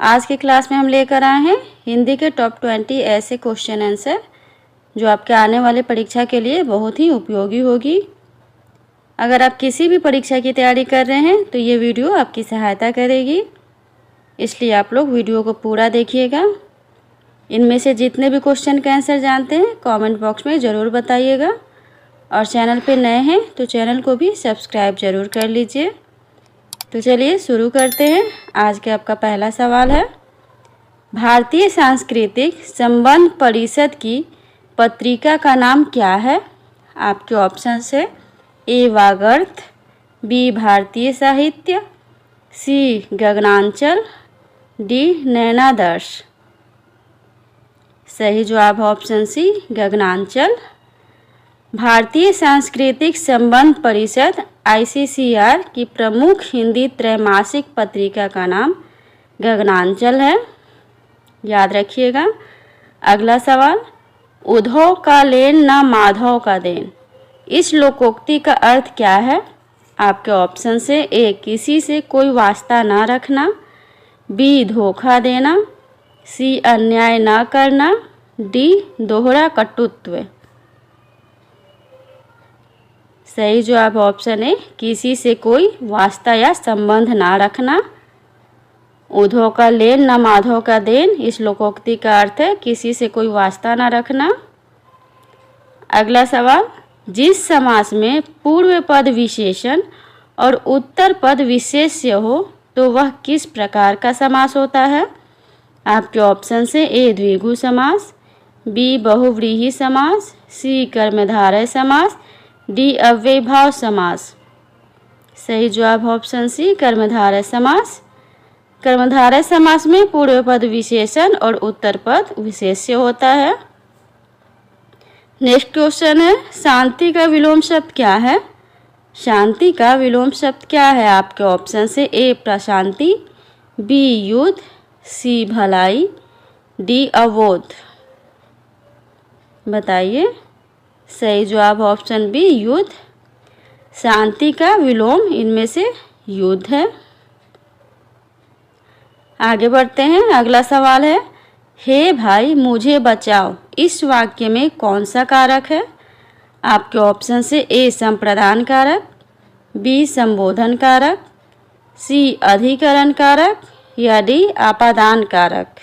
आज के क्लास में हम लेकर आए हैं हिंदी के टॉप 20 ऐसे क्वेश्चन आंसर जो आपके आने वाले परीक्षा के लिए बहुत ही उपयोगी होगी। अगर आप किसी भी परीक्षा की तैयारी कर रहे हैं तो ये वीडियो आपकी सहायता करेगी, इसलिए आप लोग वीडियो को पूरा देखिएगा। इनमें से जितने भी क्वेश्चन के आंसर जानते हैं कमेंट बॉक्स में ज़रूर बताइएगा, और चैनल पे नए हैं तो चैनल को भी सब्सक्राइब ज़रूर कर लीजिए। तो चलिए शुरू करते हैं। आज के आपका पहला सवाल है, भारतीय सांस्कृतिक संबंध परिषद की पत्रिका का नाम क्या है? आपके ऑप्शन है ए वागर्थ, बी भारतीय साहित्य, सी गगनांचल, डी नैनादर्श। सही जवाब ऑप्शन सी गगनांचल। भारतीय सांस्कृतिक संबंध परिषद ICCR की प्रमुख हिंदी त्रैमासिक पत्रिका का नाम गगनांचल है, याद रखिएगा। अगला सवाल, उद्धव का लेन न माधव का देन, इस लोकोक्ति का अर्थ क्या है? आपके ऑप्शन से ए किसी से कोई वास्ता ना रखना, बी धोखा देना, सी अन्याय ना करना, डी दोहरा कटुत्व। सही जवाब ऑप्शन है किसी से कोई वास्ता या संबंध ना रखना। उद्धव का लेन न माधव का देन, इस लोकोक्ति का अर्थ है किसी से कोई वास्ता ना रखना। अगला सवाल, जिस समास में पूर्व पद विशेषण और उत्तर पद विशेष्य हो तो वह किस प्रकार का समास होता है? आपके ऑप्शन से ए द्विगु समास, बी बहुव्रीहि समास, सी कर्मधारय समास, डी अव्ययीभाव समास। सही जवाब ऑप्शन सी कर्मधारय समास। कर्मधारय समास में पूर्व पद विशेषण और उत्तर पद विशेष्य होता है। नेक्स्ट क्वेश्चन है, शांति का विलोम शब्द क्या है? शांति का विलोम शब्द क्या है? आपके ऑप्शन से ए प्रशांति, बी युद्ध, सी भलाई, डी अवोध। बताइए। सही जवाब ऑप्शन बी युद्ध। शांति का विलोम इनमें से युद्ध है। आगे बढ़ते हैं। अगला सवाल है, हे भाई मुझे बचाओ, इस वाक्य में कौन सा कारक है? आपके ऑप्शन से ए संप्रदान कारक, बी संबोधन कारक, सी अधिकरण कारक, या डी आपादान कारक।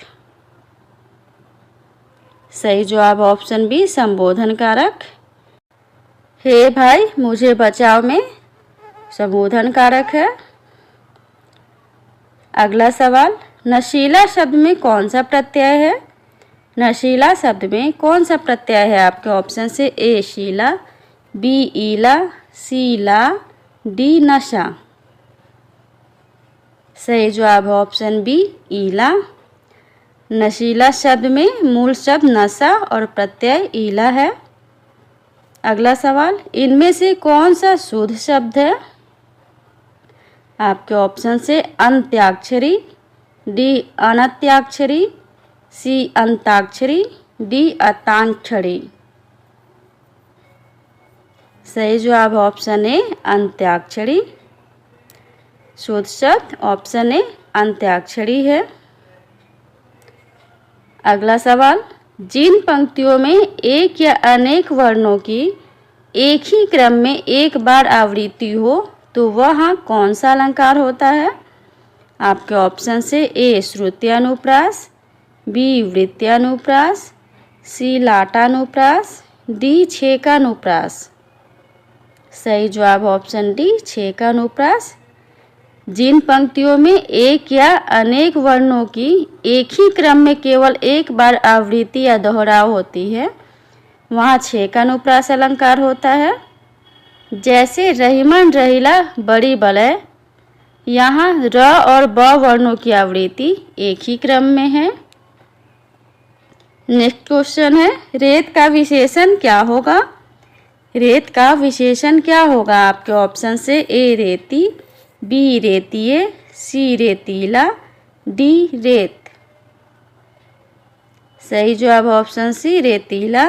सही जवाब ऑप्शन बी संबोधन कारक। हे भाई मुझे बचाओ में संबोधन कारक है। अगला सवाल, नशीला शब्द में कौन सा प्रत्यय है? नशीला शब्द में कौन सा प्रत्यय है? आपके ऑप्शन से ए शीला, बी ईला, सी ला, डी नशा। सही जवाब ऑप्शन बी ईला। नशीला शब्द में मूल शब्द नशा और प्रत्यय ईला है। अगला सवाल, इनमें से कौन सा शुद्ध शब्द है? आपके ऑप्शन से अंत्याक्षरी, डी अनत्याक्षरी, सी अंताक्षरी, डी अताक्षरी। सही जवाब ऑप्शन ए अंत्याक्षरी। शुद्ध शब्द ऑप्शन ए अंत्याक्षरी है। अगला सवाल, जिन पंक्तियों में एक या अनेक वर्णों की एक ही क्रम में एक बार आवृत्ति हो तो वह कौन सा अलंकार होता है? आपके ऑप्शन से ए श्रुत्यानुप्रास, बी वृत्यानुप्रास, सी लाटानुप्रास, डी छेकानुप्रास। सही जवाब ऑप्शन डी छेकानुप्रास। जिन पंक्तियों में एक या अनेक वर्णों की एक ही क्रम में केवल एक बार आवृत्ति या दोहराव होती है वहाँ छेकानुप्रास अलंकार होता है। जैसे रहीमन रहीला बड़ी बलय, यहाँ र और ब वर्णों की आवृत्ति एक ही क्रम में है। नेक्स्ट क्वेश्चन है, रेत का विशेषण क्या होगा? रेत का विशेषण क्या होगा? आपके ऑप्शन से ए रेती, बी रेतीय, सी रेतीला, डी रेत। सही जवाब ऑप्शन सी रेतीला।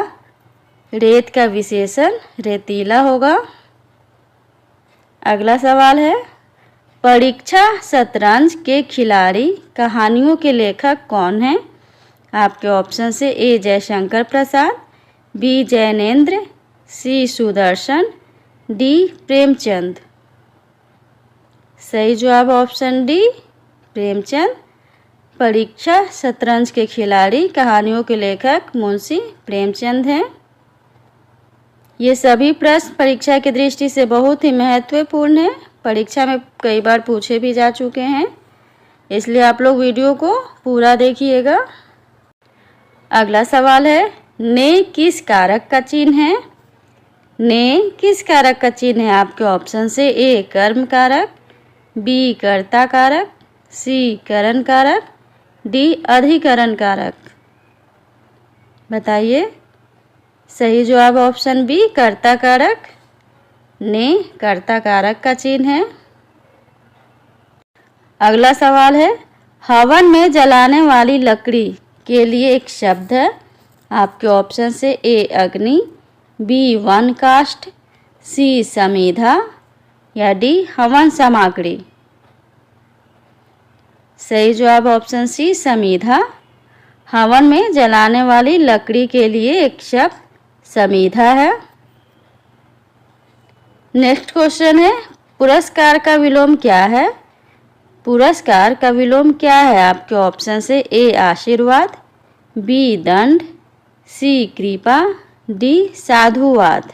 रेत का विशेषण रेतीला होगा। अगला सवाल है, परीक्षा शतरंज के खिलाड़ी कहानियों के लेखक कौन हैं? आपके ऑप्शन से ए जयशंकर प्रसाद, बी जैनेन्द्र, सी सुदर्शन, डी प्रेमचंद। सही जवाब ऑप्शन डी प्रेमचंद। परीक्षा शतरंज के खिलाड़ी कहानियों के लेखक मुंशी प्रेमचंद हैं। ये सभी प्रश्न परीक्षा की दृष्टि से बहुत ही महत्वपूर्ण है, परीक्षा में कई बार पूछे भी जा चुके हैं, इसलिए आप लोग वीडियो को पूरा देखिएगा। अगला सवाल है, ने किस कारक का चिन्ह है? ने किस कारक का चिन्ह है? आपके ऑप्शन से ए कर्म कारक, बी कर्ता कारक, सी करण कारक, डी अधिकरण कारक। बताइए। सही जवाब ऑप्शन बी कर्ता कारक। ने कर्ता कारक का चिन्ह है। अगला सवाल है, हवन में जलाने वाली लकड़ी के लिए एक शब्द है। आपके ऑप्शन से ए अग्नि, बी वन काष्ठ, सी समीधा या डी हवन सामग्री। सही जवाब ऑप्शन सी समीधा। हवन में जलाने वाली लकड़ी के लिए एक शब्द समीधा है। नेक्स्ट क्वेश्चन है, पुरस्कार का विलोम क्या है? पुरस्कार का विलोम क्या है? आपके ऑप्शन से ए आशीर्वाद, बी दंड, सी कृपा, डी साधुवाद।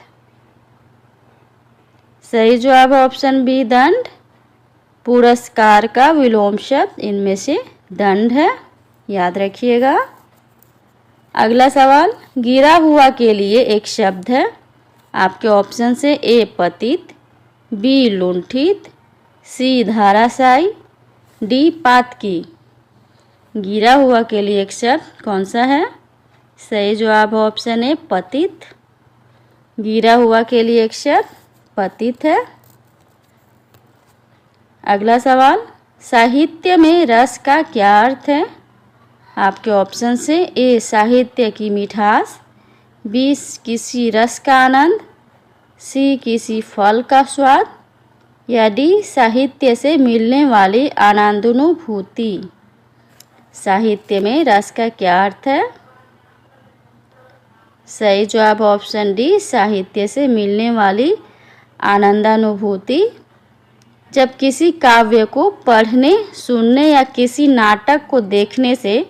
सही जवाब ऑप्शन बी दंड। पुरस्कार का विलोम शब्द इनमें से दंड है, याद रखिएगा। अगला सवाल, गिरा हुआ के लिए एक शब्द है। आपके ऑप्शन से ए पतित, बी लुंठित, सी धाराशायी, डी पातकी। गिरा हुआ के लिए एक शब्द कौन सा है? सही जवाब ऑप्शन ए पतित। गिरा हुआ के लिए एक शब्द पतित है। अगला सवाल, साहित्य में रस का क्या अर्थ है? आपके ऑप्शन से ए साहित्य की मिठास, बी किसी रस का आनंद, सी किसी फल का स्वाद या डी साहित्य से मिलने वाली आनंदानुभूति। साहित्य में रस का क्या अर्थ है? सही जवाब ऑप्शन डी साहित्य से मिलने वाली आनंदानुभूति। जब किसी काव्य को पढ़ने, सुनने या किसी नाटक को देखने से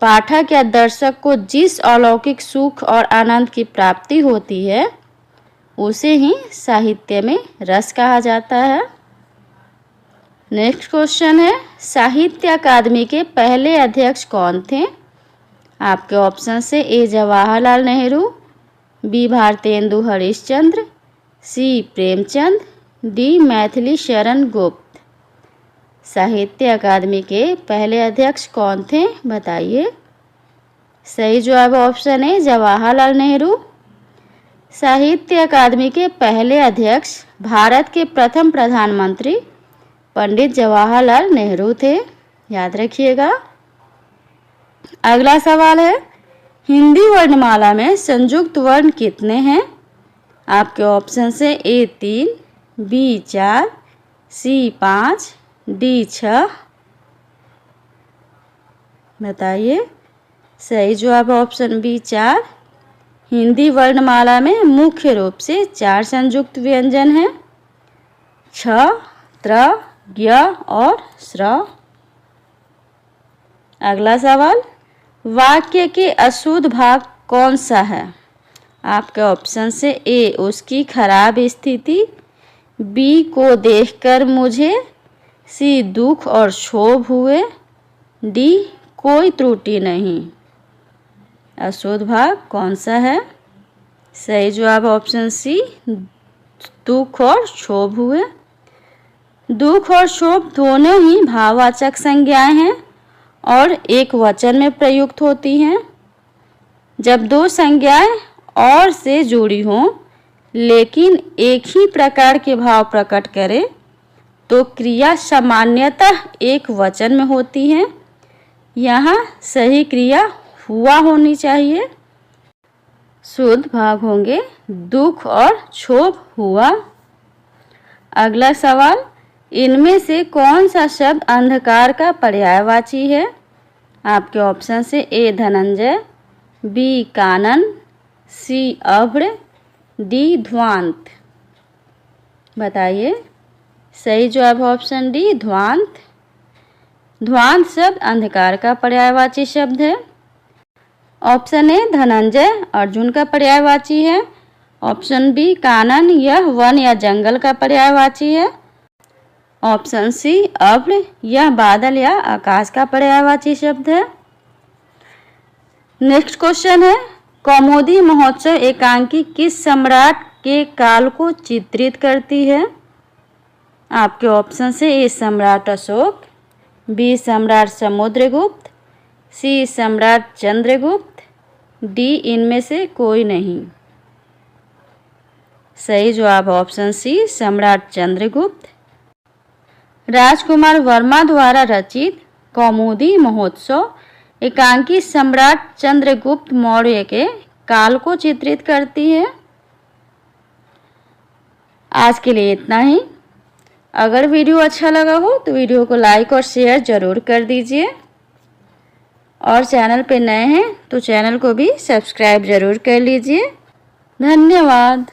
पाठक या दर्शक को जिस अलौकिक सुख और आनंद की प्राप्ति होती है, उसे ही साहित्य में रस कहा जाता है। नेक्स्ट क्वेश्चन है, साहित्य अकादमी के पहले अध्यक्ष कौन थे? आपके ऑप्शन से ए जवाहरलाल नेहरू, बी भारतेंदु हरिश्चंद्र, सी प्रेमचंद, डी मैथिली शरण गुप्त। साहित्य अकादमी के पहले अध्यक्ष कौन थे? बताइए। सही जवाब ऑप्शन है जवाहरलाल नेहरू। साहित्य अकादमी के पहले अध्यक्ष भारत के प्रथम प्रधानमंत्री पंडित जवाहरलाल नेहरू थे, याद रखिएगा। अगला सवाल है, हिंदी वर्णमाला में संयुक्त वर्ण कितने हैं? आपके ऑप्शन से ए 3, बी 4, सी 5, डी 6। बताइए। सही जवाब ऑप्शन बी 4। हिंदी वर्णमाला में मुख्य रूप से 4 संयुक्त व्यंजन हैं, छ, त्र, ज्ञ और स्र। अगला सवाल, वाक्य के अशुद्ध भाग कौन सा है? आपके ऑप्शन से ए उसकी खराब स्थिति, बी को देखकर मुझे, सी दुख और क्षोभ हुए, डी कोई त्रुटि नहीं। अशुद्ध भाग कौन सा है? सही जवाब ऑप्शन सी दुख और क्षोभ हुए। दुख और क्षोभ दोनों ही भाववाचक संज्ञाएं हैं और एक वचन में प्रयुक्त होती हैं। जब दो संज्ञाएं और से जुड़ी हों लेकिन एक ही प्रकार के भाव प्रकट करें तो क्रिया सामान्यतः एक वचन में होती है। यहाँ सही क्रिया हुआ होनी चाहिए। शुद्ध भाग होंगे दुख और क्षोभ हुआ। अगला सवाल, इनमें से कौन सा शब्द अंधकार का पर्यायवाची है? आपके ऑप्शन से ए धनंजय, बी कानन, सी अभ्र, डी ध्वांत। बताइए। सही जवाब ऑप्शन डी ध्वांत। ध्वांत शब्द अंधकार का पर्यायवाची शब्द है। ऑप्शन ए धनंजय अर्जुन का पर्यायवाची है। ऑप्शन बी कानन यह वन या जंगल का पर्यायवाची है। ऑप्शन सी अभ्र यह बादल या आकाश का पर्यायवाची शब्द है। नेक्स्ट क्वेश्चन है, कौमुदी महोत्सव एकांकी किस सम्राट के काल को चित्रित करती है? आपके ऑप्शन से ए सम्राट अशोक, बी सम्राट समुद्रगुप्त, सी सम्राट चंद्रगुप्त, डी इनमें से कोई नहीं। सही जवाब ऑप्शन सी सम्राट चंद्रगुप्त। राजकुमार वर्मा द्वारा रचित कौमुदी महोत्सव एकांकी सम्राट चंद्रगुप्त मौर्य के काल को चित्रित करती है। आज के लिए इतना ही। अगर वीडियो अच्छा लगा हो तो वीडियो को लाइक और शेयर ज़रूर कर दीजिए और चैनल पे नए हैं तो चैनल को भी सब्सक्राइब ज़रूर कर लीजिए। धन्यवाद।